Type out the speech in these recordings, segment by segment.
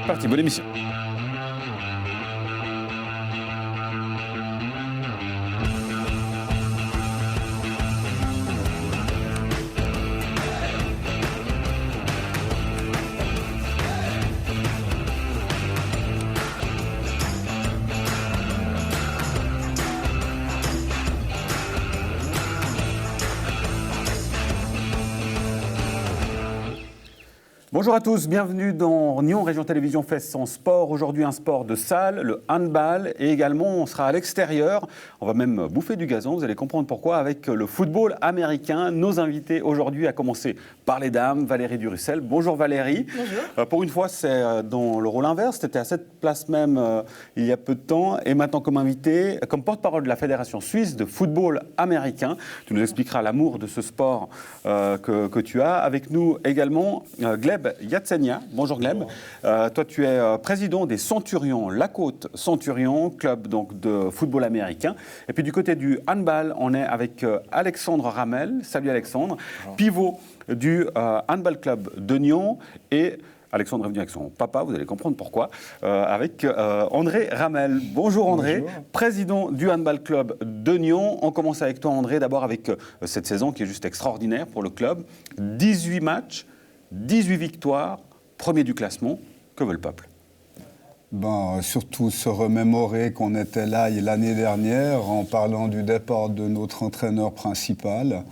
Parti, bonne émission. Bonjour à tous, bienvenue dans Nyon Région Télévision fait son sport. Aujourd'hui un sport de salle, le handball, et également on sera à l'extérieur. On va même bouffer du gazon, vous allez comprendre pourquoi, avec le football américain. Nos invités aujourd'hui, à commencer par les dames, Valérie Durussel. Bonjour Valérie. Bonjour. Pour une fois, c'est dans le rôle inverse. Tu étais à cette place même il y a peu de temps, et maintenant comme invité, comme porte-parole de la Fédération suisse de football américain. Tu nous expliqueras l'amour de ce sport que tu as. Avec nous également Gleb Yatsenia. Bonjour Gleb. Toi, tu es président des Centurions, La Côte Centurions, club donc, de football américain. Et puis du côté du handball, on est avec Alexandre Ramel. Salut Alexandre. Bonjour. Pivot du handball club de Nyon. Et Alexandre est venu avec son papa, vous allez comprendre pourquoi, avec André Ramel. Bonjour André, bonjour. Président du handball club de Nyon. On commence avec toi André, d'abord avec cette saison qui est juste extraordinaire pour le club. 18 matchs, 18 victoires, premier du classement. Que veut le peuple ? Surtout se remémorer qu'on était là l'année dernière en parlant du départ de notre entraîneur principal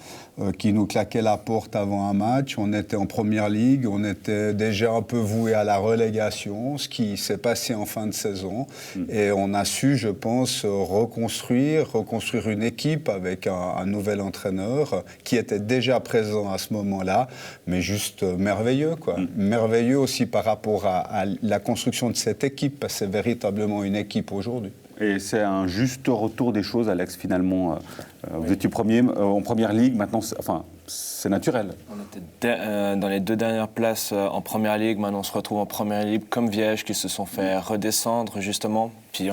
qui nous claquait la porte avant un match. On était en première ligue, on était déjà un peu voué à la relégation, ce qui s'est passé en fin de saison. Et on a su, je pense, reconstruire une équipe avec un nouvel entraîneur qui était déjà présent à ce moment-là, mais juste merveilleux, quoi. Merveilleux aussi par rapport à la construction de cette équipe, parce que c'est véritablement une équipe aujourd'hui. Et c'est un juste retour des choses, Alex, finalement. Vous étiez premier en première ligue, maintenant, c'est naturel. On était dans les 2 dernières places en première ligue, maintenant on se retrouve en première ligue comme Viège, qui se sont fait redescendre, justement. Puis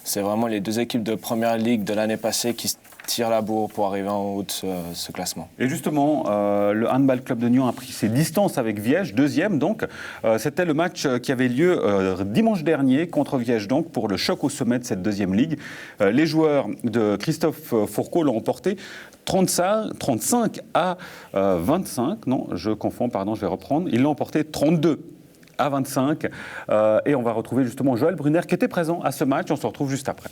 c'est vraiment les 2 équipes de première ligue de l'année passée qui tirent la bourre pour arriver en haut de ce classement. Et justement, le handball club de Nyon a pris ses distances avec Viège, deuxième donc. C'était le match qui avait lieu dimanche dernier contre Viège, donc, pour le choc au sommet de cette deuxième ligue. Les joueurs de Christophe Fourcault l'ont emporté 35 à 25. Non, je confonds, pardon, je vais reprendre. Ils l'ont emporté 32 à 25. Et on va retrouver justement Joël Brunner qui était présent à ce match. On se retrouve juste après.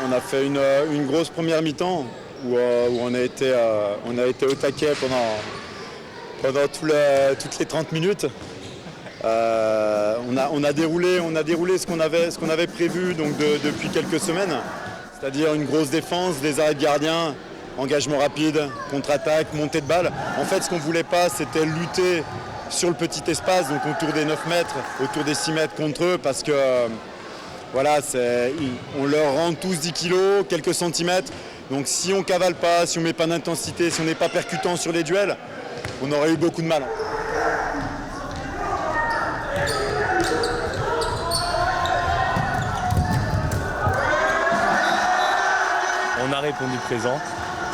On a fait une grosse première mi-temps où on a été au taquet pendant toutes les 30 minutes. On a déroulé ce qu'on avait prévu donc depuis quelques semaines, c'est-à-dire une grosse défense, des arrêts de gardien, engagement rapide, contre-attaque, montée de balle. En fait, ce qu'on ne voulait pas, c'était lutter sur le petit espace, donc autour des 9 mètres, autour des 6 mètres contre eux, parce que voilà, on leur rend tous 10 kilos, quelques centimètres. Donc si on ne cavale pas, si on ne met pas d'intensité, si on n'est pas percutant sur les duels, on aurait eu beaucoup de mal. On a répondu présent,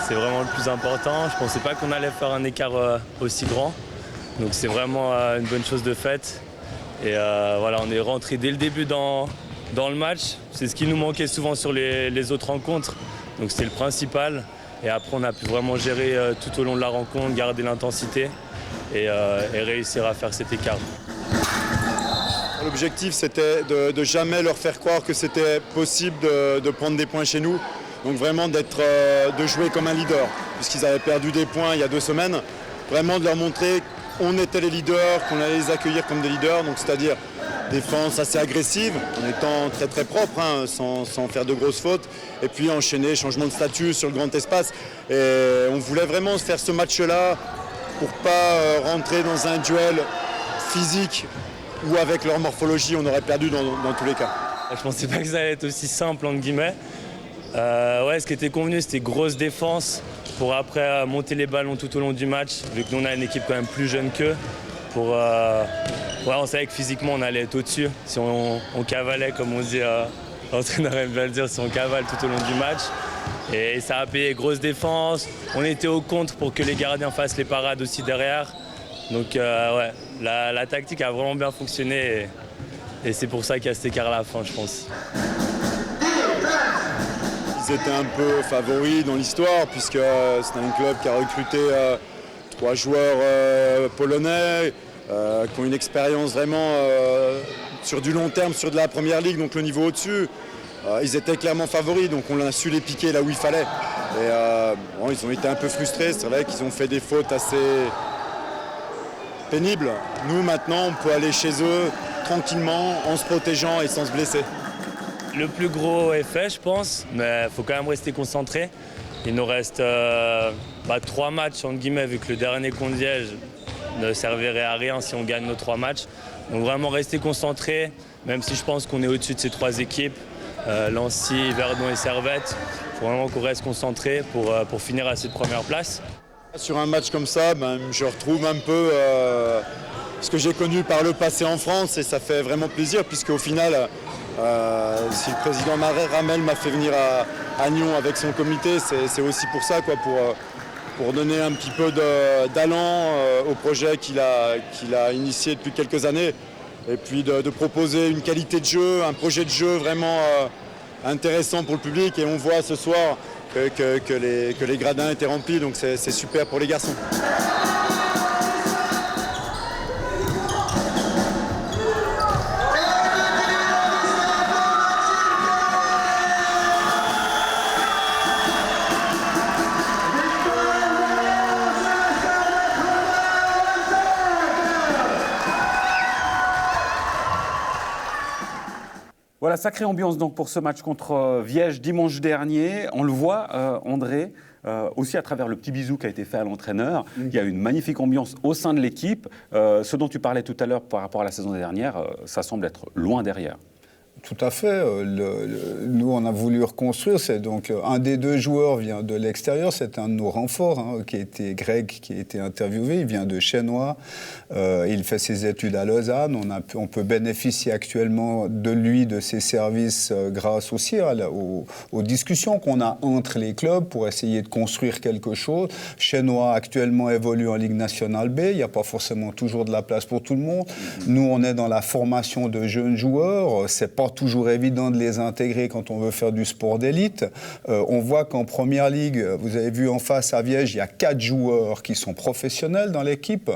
c'est vraiment le plus important. Je ne pensais pas qu'on allait faire un écart aussi grand. Donc c'est vraiment une bonne chose de faite. Et voilà, on est rentré dès le début dans le match. C'est ce qui nous manquait souvent sur les autres rencontres. Donc c'était le principal. Et après, on a pu vraiment gérer tout au long de la rencontre, garder l'intensité et réussir à faire cet écart. L'objectif, c'était de jamais leur faire croire que c'était possible de prendre des points chez nous. Donc vraiment de jouer comme un leader, puisqu'ils avaient perdu des points il y a 2 semaines. Vraiment de leur montrer qu'on était les leaders, qu'on allait les accueillir comme des leaders. Donc c'est-à-dire défense assez agressive, en étant très très propre, sans faire de grosses fautes. Et puis enchaîner, changement de statut sur le grand espace. Et on voulait vraiment faire ce match-là pour pas rentrer dans un duel physique où avec leur morphologie, on aurait perdu dans tous les cas. Je pensais pas que ça allait être aussi simple, entre guillemets. Ce qui était convenu, c'était grosse défense pour après monter les ballons tout au long du match, vu que nous on a une équipe quand même plus jeune qu'eux. On savait que physiquement on allait être au-dessus si on cavalait, comme on dit, l'entraîneur aime bien le dire, si on cavale tout au long du match. Et ça a payé, grosse défense. On était au contre pour que les gardiens fassent les parades aussi derrière. Donc ouais, la tactique a vraiment bien fonctionné et c'est pour ça qu'il y a cet écart à la fin, je pense. Ils étaient un peu favoris dans l'histoire puisque c'est un club qui a recruté 3 joueurs polonais qui ont une expérience vraiment sur du long terme, sur de la première ligue, donc le niveau au-dessus. Ils étaient clairement favoris, donc on a su les piquer là où il fallait. Et bon, ils ont été un peu frustrés, c'est vrai qu'ils ont fait des fautes assez pénibles. Nous maintenant, on peut aller chez eux tranquillement, en se protégeant et sans se blesser. Le plus gros est fait, je pense, mais il faut quand même rester concentré. Il nous reste 3 matchs, entre guillemets, vu que le dernier contre Liège ne servirait à rien si on gagne nos 3 matchs. Donc vraiment rester concentré, même si je pense qu'on est au-dessus de ces 3 équipes. Lancy, Verdon et Servette. Il faut vraiment qu'on reste concentré pour finir à cette première place. Sur un match comme ça, je retrouve un peu ce que j'ai connu par le passé en France et ça fait vraiment plaisir puisqu'au final, si le président Ramel m'a fait venir à Nyon avec son comité, c'est aussi pour ça, quoi, pour donner un petit peu d'allant au projet qu'il a initié depuis quelques années. Et puis de proposer une qualité de jeu, un projet de jeu vraiment intéressant pour le public. Et on voit ce soir que les gradins étaient remplis, donc c'est super pour les garçons. Voilà, sacrée ambiance donc pour ce match contre Viège dimanche dernier. On le voit, André, aussi à travers le petit bisou qui a été fait à l'entraîneur. Il y a une magnifique ambiance au sein de l'équipe. Ce dont tu parlais tout à l'heure par rapport à la saison dernière, ça semble être loin derrière. Tout à fait. Nous, on a voulu reconstruire. C'est donc un des 2 joueurs vient de l'extérieur. C'est un de nos renforts, qui était Greg, qui a été interviewé. Il vient de Chenois. Il fait ses études à Lausanne. On peut bénéficier actuellement de lui, de ses services, grâce aussi aux discussions qu'on a entre les clubs pour essayer de construire quelque chose. Chenois actuellement évolue en Ligue nationale B. Il n'y a pas forcément toujours de la place pour tout le monde. Nous, on est dans la formation de jeunes joueurs. C'est pas toujours évident de les intégrer quand on veut faire du sport d'élite. On voit qu'en première ligue, vous avez vu en face à Viège, il y a 4 joueurs qui sont professionnels dans l'équipe.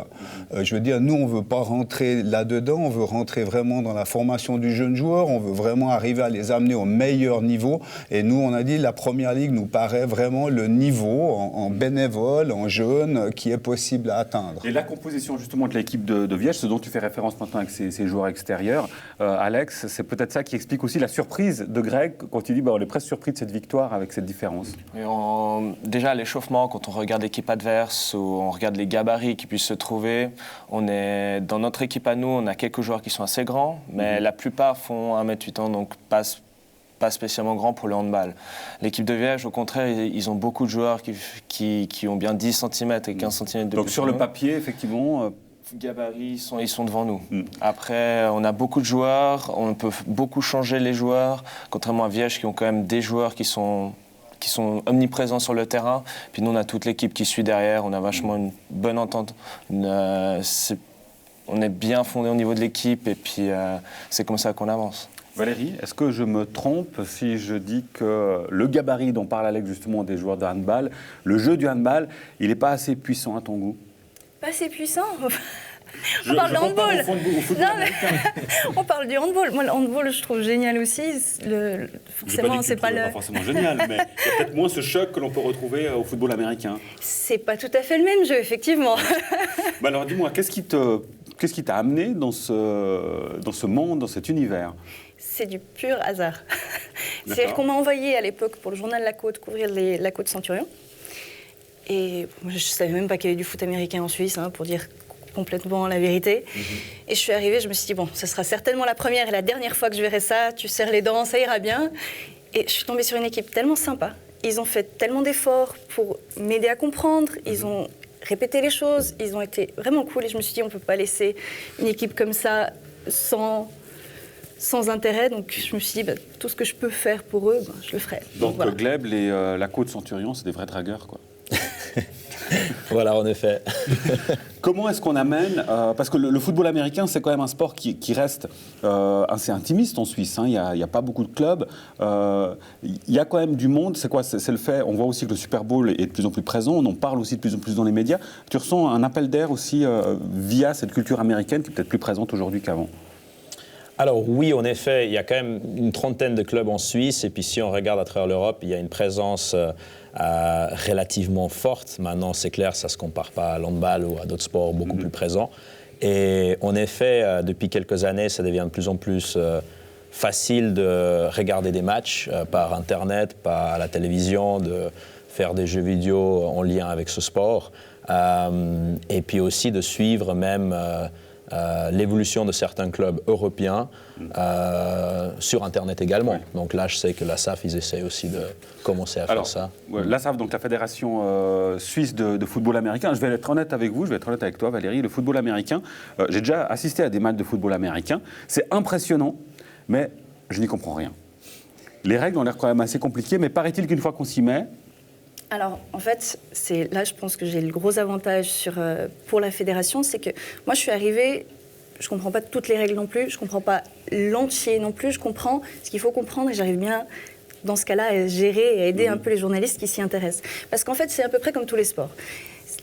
Je veux dire, nous, on ne veut pas rentrer là-dedans, on veut rentrer vraiment dans la formation du jeune joueur, on veut vraiment arriver à les amener au meilleur niveau. Et nous, on a dit, la première ligue nous paraît vraiment le niveau en bénévole, en jeune, qui est possible à atteindre. Et la composition justement de l'équipe de Viège, ce dont tu fais référence maintenant avec ces joueurs extérieurs, Alex, c'est peut-être ça qui explique aussi la surprise de Greg quand il dit on est presque surpris de cette victoire avec cette différence. Et déjà, l'échauffement, quand on regarde l'équipe adverse ou on regarde les gabarits qui puissent se trouver, dans notre équipe à nous, on a quelques joueurs qui sont assez grands, mais la plupart font 1m80, donc pas spécialement grands pour le handball. L'équipe de Viège, au contraire, ils ont beaucoup de joueurs qui ont bien 10 cm et 15 cm de plus. Donc sur le papier, effectivement... gabarits, ils sont devant nous. Après, on a beaucoup de joueurs, on peut beaucoup changer les joueurs, contrairement à Viège qui ont quand même des joueurs qui sont omniprésents sur le terrain. Puis nous, on a toute l'équipe qui suit derrière, on a vachement une bonne entente. On est bien fondé au niveau de l'équipe et puis c'est comme ça qu'on avance. Valérie, est-ce que je me trompe si je dis que le gabarit dont parle Alex justement des joueurs de handball, le jeu du handball, il n'est pas assez puissant à ton goût? Pas assez puissant. On parle de handball. On parle du handball. Moi, le handball, je trouve génial aussi. Forcément, c'est pas pas forcément génial, mais il y a peut-être moins ce choc que l'on peut retrouver au football américain. C'est pas tout à fait le même jeu, effectivement. Alors, dis-moi, qu'est-ce qui t'a amené dans ce monde, dans cet univers? C'est du pur hasard. C'est-à-dire qu'on m'a envoyé à l'époque pour le journal La Côte couvrir la Côte Centurion. Et je ne savais même pas qu'il y avait du foot américain en Suisse, pour dire complètement la vérité. Et je suis arrivée, je me suis dit, bon, ça sera certainement la première et la dernière fois que je verrai ça, tu serres les dents, ça ira bien. Et je suis tombée sur une équipe tellement sympa. Ils ont fait tellement d'efforts pour m'aider à comprendre, ils ont répété les choses, ils ont été vraiment cool. Et je me suis dit, on ne peut pas laisser une équipe comme ça sans sans intérêt. Donc je me suis dit, tout ce que je peux faire pour eux, je le ferai. Donc voilà. Gleb, la côte Centurion, c'est des vrais dragueurs, quoi. Voilà, en effet. Comment est-ce qu'on amène, parce que le football américain, c'est quand même un sport qui reste assez intimiste en Suisse, hein. Il n'y a pas beaucoup de clubs. Il y a quand même du monde. C'est quoi? C'est le fait, on voit aussi que le Super Bowl est de plus en plus présent, on en parle aussi de plus en plus dans les médias. Tu ressens un appel d'air aussi via cette culture américaine qui est peut-être plus présente aujourd'hui qu'avant? Alors oui, en effet, il y a quand même une trentaine de clubs en Suisse. Et puis si on regarde à travers l'Europe, il y a une présence relativement forte. Maintenant, c'est clair, ça ne se compare pas à l'handball ou à d'autres sports beaucoup plus présents. Et en effet, depuis quelques années, ça devient de plus en plus facile de regarder des matchs par Internet, par la télévision, de faire des jeux vidéo en lien avec ce sport. Et puis aussi de suivre même l'évolution de certains clubs européens sur Internet également. Ouais. Donc là, je sais que la SAF, ils essayent aussi de commencer à faire ça. La SAF, donc la Fédération suisse de football américain, je vais être honnête avec vous, je vais être honnête avec toi, Valérie, le football américain, j'ai déjà assisté à des matchs de football américain, c'est impressionnant, mais je n'y comprends rien. Les règles ont l'air quand même assez compliquées, mais paraît-il qu'une fois qu'on s'y met... Alors, en fait, là, je pense que j'ai le gros avantage pour la fédération, c'est que moi, je suis arrivée, je ne comprends pas toutes les règles non plus, je ne comprends pas l'entier non plus, je comprends ce qu'il faut comprendre et j'arrive bien, dans ce cas-là, à gérer et à aider un peu les journalistes qui s'y intéressent. Parce qu'en fait, c'est à peu près comme tous les sports.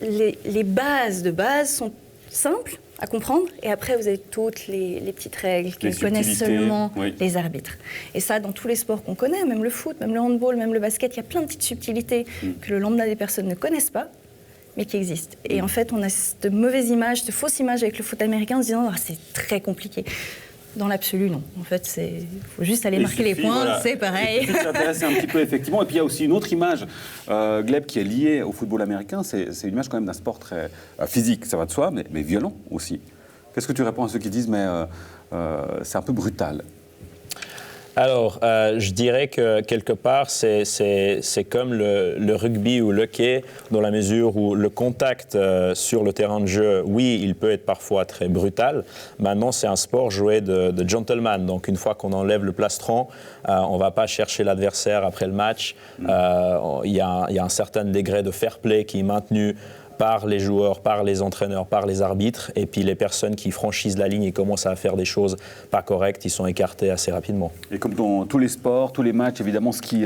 Les bases de base sont simples à comprendre, et après vous avez toutes les petites règles que connaissent seulement les arbitres. Et ça, dans tous les sports qu'on connaît, même le foot, même le handball, même le basket, il y a plein de petites subtilités que le lambda des personnes ne connaissent pas, mais qui existent. Et en fait, on a cette mauvaise image, cette fausse image avec le foot américain en se disant c'est très compliqué. Dans l'absolu, non. En fait, il faut juste aller marquer les points, c'est pareil. Il suffit de s'intéresser un petit peu, effectivement. Et puis, il y a aussi une autre image, Gleb, qui est liée au football américain. C'est une image quand même d'un sport très physique, ça va de soi, mais violent aussi. Qu'est-ce que tu réponds à ceux qui disent, mais c'est un peu brutal? Alors, je dirais que quelque part, c'est comme le rugby ou le hockey, dans la mesure où le contact sur le terrain de jeu, oui, il peut être parfois très brutal. Maintenant, c'est un sport joué de gentleman. Donc, une fois qu'on enlève le plastron, on ne va pas chercher l'adversaire après le match. Il y a un certain degré de fair play qui est maintenu par les joueurs, par les entraîneurs, par les arbitres. Et puis les personnes qui franchissent la ligne et commencent à faire des choses pas correctes, ils sont écartés assez rapidement. Et comme dans tous les sports, tous les matchs, évidemment, ce qui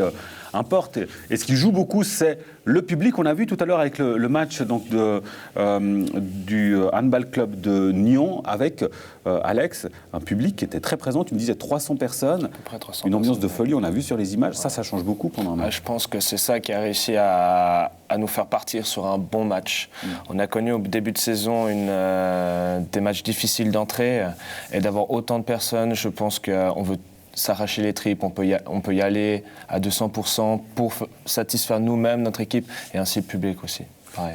importe et ce qui joue beaucoup, c'est le public. On a vu tout à l'heure avec le match donc, du handball club de Nyon avec Alex, un public qui était très présent. Tu me disais 300 personnes, 300 une ambiance de folie, on a vu sur les images. Ouais. Ça change beaucoup pendant un match. Je pense que c'est ça qui a réussi à nous faire partir sur un bon match. On a connu au début de saison des matchs difficiles d'entrée et d'avoir autant de personnes, je pense qu'on veut s'arracher les tripes, on peut y aller à 200% pour satisfaire nous-mêmes, notre équipe et ainsi le public aussi.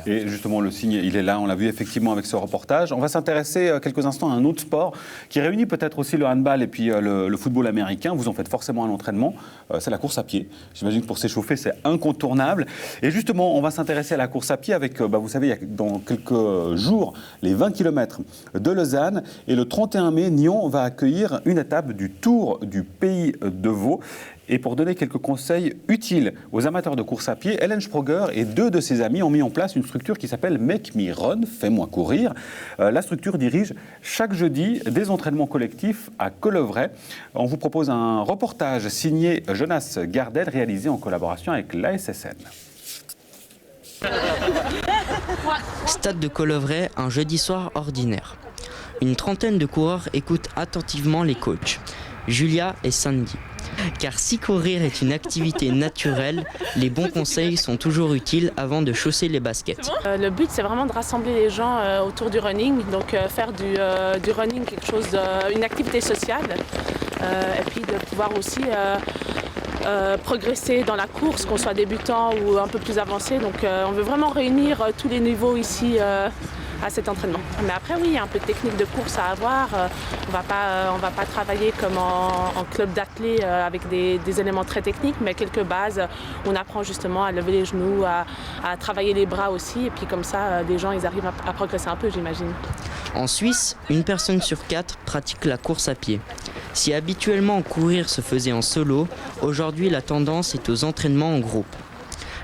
Et justement, le signe, il est là, on l'a vu effectivement avec ce reportage. On va s'intéresser quelques instants à un autre sport qui réunit peut-être aussi le handball et puis le football américain. Vous en faites forcément à l'entraînement, c'est la course à pied. J'imagine que pour s'échauffer, c'est incontournable. Et justement, on va s'intéresser à la course à pied avec, vous savez, il y a dans quelques jours, les 20 km de Lausanne. Et le 31 mai, Nyon va accueillir une étape du Tour du Pays de Vaud. Et pour donner quelques conseils utiles aux amateurs de course à pied, Hélène Sproger et 2 de ses amis ont mis en place une structure qui s'appelle Make Me Run, Fais-moi courir. La structure dirige chaque jeudi des entraînements collectifs à Colovray. On vous propose un reportage signé Jonas Gardel, réalisé en collaboration avec l'ASSN. Stade de Colovray, un jeudi soir ordinaire. Une trentaine de coureurs écoutent attentivement les coachs, Julia et Sandy. Car si courir est une activité naturelle, les bons conseils sont toujours utiles avant de chausser les baskets. Le but, c'est vraiment de rassembler les gens autour du running, donc faire du running quelque chose, une activité sociale, et puis de pouvoir aussi progresser dans la course, qu'on soit débutant ou un peu plus avancé. Donc on veut vraiment réunir tous les niveaux ici à cet entraînement. Mais après, oui, il y a un peu de technique de course à avoir. On va pas travailler comme en club d'athlètes avec des éléments très techniques, mais quelques bases. On apprend justement à lever les genoux, à travailler les bras aussi. Et puis comme ça, les gens, ils arrivent à progresser un peu, j'imagine. En Suisse, 1 personne sur 4 pratique la course à pied. Si habituellement courir se faisait en solo, aujourd'hui la tendance est aux entraînements en groupe.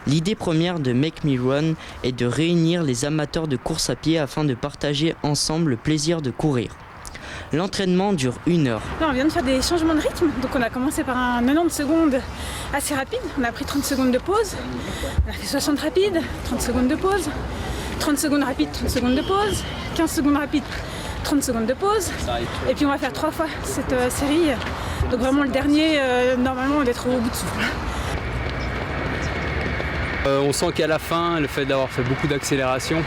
L'idée première de Make Me Run est de réunir les amateurs de course à pied afin de partager ensemble le plaisir de courir. L'entraînement dure 1 heure. Là, on vient de faire des changements de rythme, donc on a commencé par un 90 secondes assez rapide, on a pris 30 secondes de pause, on a fait 60 rapides, 30 secondes de pause, 30 secondes rapides, 30 secondes de pause, 15 secondes rapides, 30 secondes de pause, et puis on va faire 3 fois cette série, donc vraiment le dernier, normalement on doit être au bout de souffle. On sent qu'à la fin, le fait d'avoir fait beaucoup d'accélération,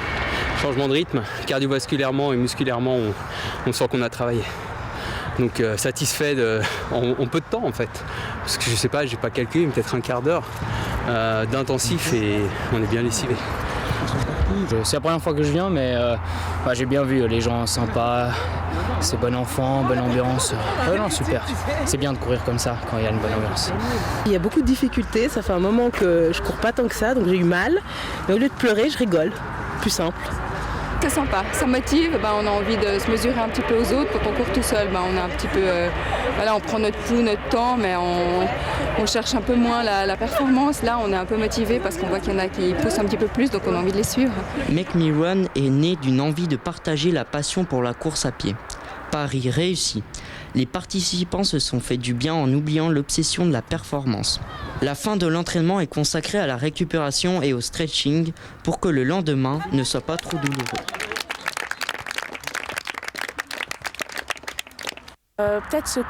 changement de rythme, cardiovasculairement et musculairement, on sent qu'on a travaillé. Donc satisfait en peu de temps en fait. Parce que je sais pas, j'ai pas calculé, mais peut-être un quart d'heure d'intensif et on est bien lessivé. C'est la première fois que je viens, mais j'ai bien vu les gens sympas, c'est bon enfant, bonne ambiance. Non, super, c'est bien de courir comme ça quand il y a une bonne ambiance. Il y a beaucoup de difficultés, ça fait un moment que je cours pas tant que ça, donc j'ai eu mal. Mais au lieu de pleurer, je rigole, plus simple. C'est sympa, ça motive, on a envie de se mesurer un petit peu aux autres. Quand on court tout seul, on a un petit peu, on prend notre pouls, notre temps, mais on cherche un peu moins la performance. Là, on est un peu motivé parce qu'on voit qu'il y en a qui poussent un petit peu plus, donc on a envie de les suivre. Make Me Run est né d'une envie de partager la passion pour la course à pied. Pari réussi. Les participants se sont fait du bien en oubliant l'obsession de la performance. La fin de l'entraînement est consacrée à la récupération et au stretching pour que le lendemain ne soit pas trop douloureux. Peut-être ceux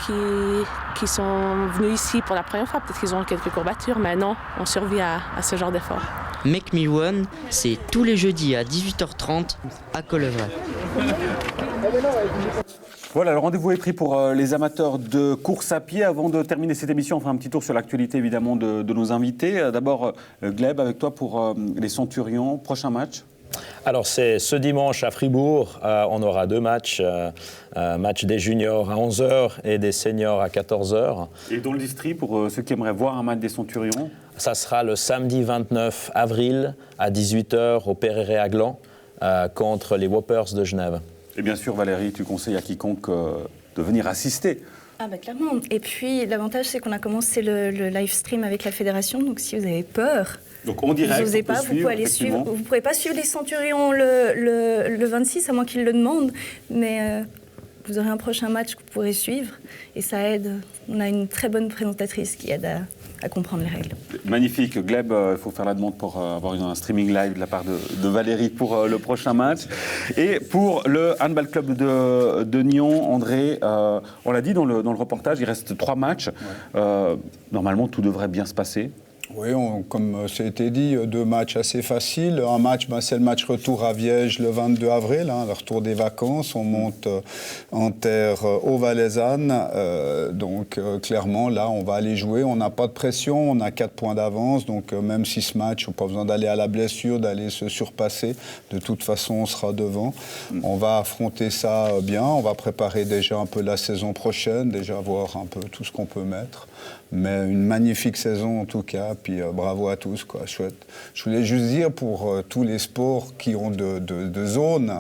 qui sont venus ici pour la première fois, peut-être qu'ils ont quelques courbatures, mais non, on survit à ce genre d'effort. Make Me Run, c'est tous les jeudis à 18h30 à Colevray. Voilà, le rendez-vous est pris pour les amateurs de course à pied. Avant de terminer cette émission, on fera un petit tour sur l'actualité évidemment de nos invités. D'abord, Gleb, avec toi pour les Centurions. Prochain match ? Alors c'est ce dimanche à Fribourg, on aura 2 matchs, match des juniors à 11h et des seniors à 14h. Et dans le district, pour ceux qui aimeraient voir un match des Centurions ? Ça sera le samedi 29 avril à 18h au Perret-Réaglan contre les Whoppers de Genève. Et bien sûr, Valérie, tu conseilles à quiconque de venir assister. Clairement. Et puis, l'avantage, c'est qu'on a commencé le live stream avec la fédération. Donc, si vous avez peur, donc, en direct, vous pouvez aller suivre. Vous ne pourrez pas suivre les Centurions le 26, à moins qu'ils le demandent. Mais vous aurez un prochain match que vous pourrez suivre. Et ça aide. On a une très bonne présentatrice qui aide à comprendre les règles. Magnifique. Gleb, il faut faire la demande pour avoir un streaming live de la part de Valérie pour le prochain match. Et pour le Handball Club de Nyon, André, on l'a dit dans le reportage, il reste 3 matchs. Ouais. Normalement, tout devrait bien se passer. Oui, comme ça a été dit, 2 matchs assez faciles. Un match, c'est le match retour à Viège le 22 avril, le retour des vacances. On monte en terre haut-valaisanne. Donc clairement, là, on va aller jouer. On n'a pas de pression, on a 4 points d'avance. Donc même si ce match, on n'a pas besoin d'aller à la blessure, d'aller se surpasser. De toute façon, on sera devant. On va affronter ça bien. On va préparer déjà un peu la saison prochaine, déjà voir un peu tout ce qu'on peut mettre. Mais une magnifique saison en tout cas, puis bravo à tous, quoi, chouette. Je voulais juste dire pour tous les sports qui ont de zones,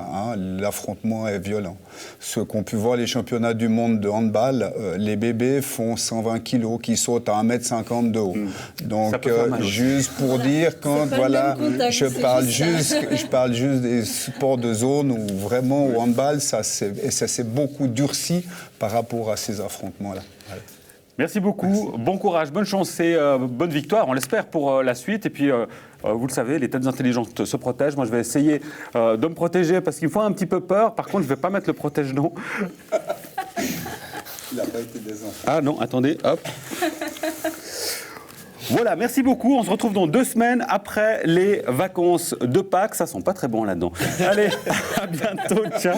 l'affrontement est violent. Ceux qui ont pu voir les championnats du monde de handball, les bébés font 120 kilos qui sautent à 1m50 de haut. Donc juste pour dire, quand voilà, je parle juste des sports de zone où vraiment au handball, ça s'est beaucoup durci par rapport à ces affrontements-là. Voilà. Merci beaucoup, bon courage, bonne chance et bonne victoire, on l'espère pour la suite. Et puis, vous le savez, les têtes intelligentes se protègent. Moi, je vais essayer de me protéger parce qu'il me faut un petit peu peur. Par contre, je ne vais pas mettre le protège-dents. Il n'a pas été désinfecté. Ah non, attendez, hop. Voilà, merci beaucoup. On se retrouve dans 2 semaines après les vacances de Pâques. Ça sent pas très bon là-dedans. Allez, à bientôt, ciao.